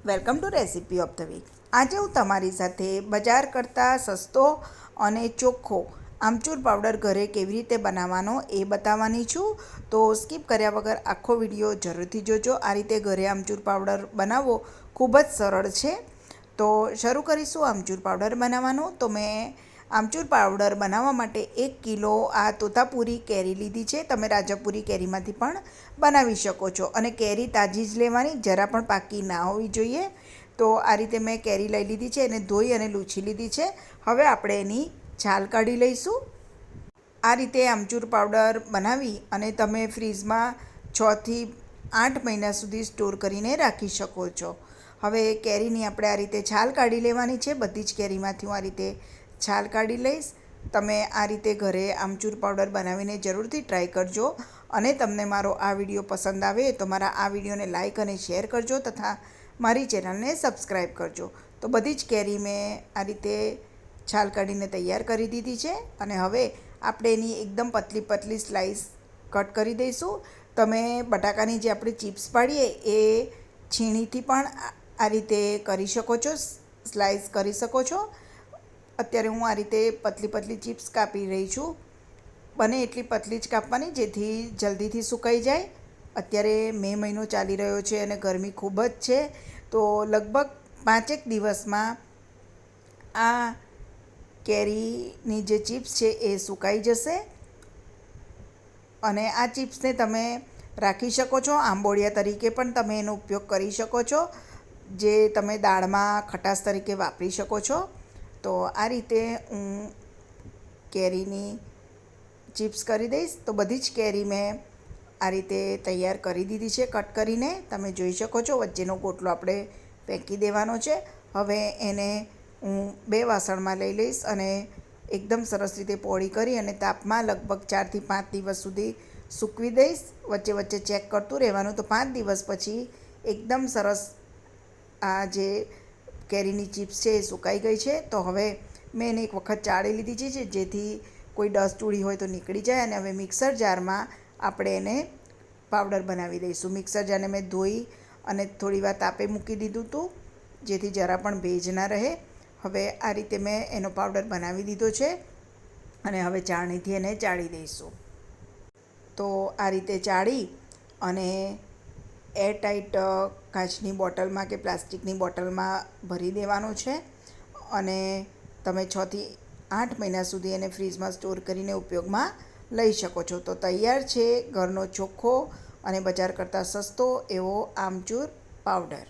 Welcome to recipe of the week. આજે હું તમારી સાથે બજાર કરતાં સસ્તો અને ચોખ્ખો આમચૂર પાવડર ઘરે કેવી રીતે બનાવવાનો એ બતાવવાની છું. તો સ્કીપ કર્યા વગર આખો વિડીયો જરૂરથી જોજો. આ રીતે ઘરે આમચૂર પાવડર બનાવવો ખૂબ જ સરળ છે. તો શરૂ કરીશું આમચૂર પાવડર બનાવવાનું. તો મેં આમચૂર પાવડર બનાવવા માટે 1 કિલો આ તોતાપુરી કેરી લીધી છે. તમે રાજાપુરી કેરીમાંથી પણ બનાવી શકો છો. અને કેરી તાજી જ લેવાની, જરા પણ પાકી ના હોવી જોઈએ. તો આ રીતે મેં કેરી લઈ લીધી છે, એને ધોઈ અને લૂછી લીધી છે. હવે આપણે એની છાલ કાઢી લઈશું. આ રીતે આમચૂર પાવડર બનાવી અને તમે ફ્રીજમાં 6થી 8 મહિના સુધી સ્ટોર કરીને રાખી શકો છો. હવે કેરીની આપણે આ રીતે છાલ કાઢી લેવાની છે. બધી જ કેરીમાંથી હું આ રીતે છાલ કાઢી લઈશ. તમે આ રીતે ઘરે આમચૂર પાવડર બનાવીને જરૂરથી ટ્રાય કરજો. અને તમને મારો આ વિડીયો પસંદ આવે તો મારા આ વિડીયોને લાઇક અને શેર કરજો તથા મારી ચેનલને સબસ્ક્રાઈબ કરજો. તો બધી જ કેરી મેં આ રીતે છાલ કાઢીને તૈયાર કરી દીધી છે. અને હવે આપણે એની એકદમ પતલી પતલી સ્લાઈસ કટ કરી દઈશું. તમે બટાકાની જે આપણે ચિપ્સ પાડીએ એ છીણીથી પણ આ રીતે કરી શકો છો, સ્લાઈસ કરી શકો છો. અત્યારે હું આ રીતે પતલી પતલી ચિપ્સ કાપી રહી છું. બને એટલી પતલી જ કાપવાની, જેથી જલ્દીથી સુકાઈ જાય. અત્યારે મે મહિનો ચાલી રહ્યો છે અને ગરમી ખૂબ જ છે. તો લગભગ 5એક દિવસમાં આ કેરીની જે ચિપ્સ છે એ સુકાઈ જશે. અને આ ચિપ્સને તમે રાખી શકો છો. આંબોળિયા તરીકે પણ તમે એનો ઉપયોગ કરી શકો છો, જે તમે દાળમાં ખટાશ તરીકે વાપરી શકો છો. તો આ રીતે હું કેરીની ચિપ્સ કરી દઈશ. તો બધી જ કેરી મેં આ રીતે તૈયાર કરી દીધી છે કટ કરીને. તમે જોઈ શકો છો વચ્ચેનો ગોટલો આપણે ફેંકી દેવાનો છે. હવે એને હું 2 વાસણમાં લઈ લઈશ અને એકદમ સરસ રીતે પોળી કરી અને તાપમાં લગભગ 4થી 5 દિવસ સુધી સૂકવી દઈશ. વચ્ચે વચ્ચે ચેક કરતું રહેવાનું. તો 5 દિવસ પછી એકદમ સરસ આ જે કેરીની ચિપ્સ છે એ સુકાઈ ગઈ છે. તો હવે મેં એને એક વખત ચાળી લીધી છે, જેથી કોઈ ડસ્ટ ઉડી હોય તો નીકળી જાય. અને હવે મિક્સર જારમાં આપણે એને પાવડર બનાવી દઈશું. મિક્સર જારને મેં ધોઈ અને થોડીવાર તાપે મૂકી દીધું હતું, જેથી જરા પણ ભેજ ના રહે. હવે આ રીતે મેં એનો પાવડર બનાવી દીધો છે અને હવે ચાળણીથી એને ચાળી દઈશું. તો આ રીતે ચાળી અને એરટાઈટ કાચની બોટલમાં કે પ્લાસ્ટિકની બોટલમાં ભરી દેવાનું છે. અને તમે 6થી 8 મહિના સુધી એને ફ્રીજમાં સ્ટોર કરીને ઉપયોગમાં લઈ શકો છો. તો તૈયાર છે ઘરનો ચોખ્ખો અને બજાર કરતાં સસ્તો એવો આમચૂર પાવડર.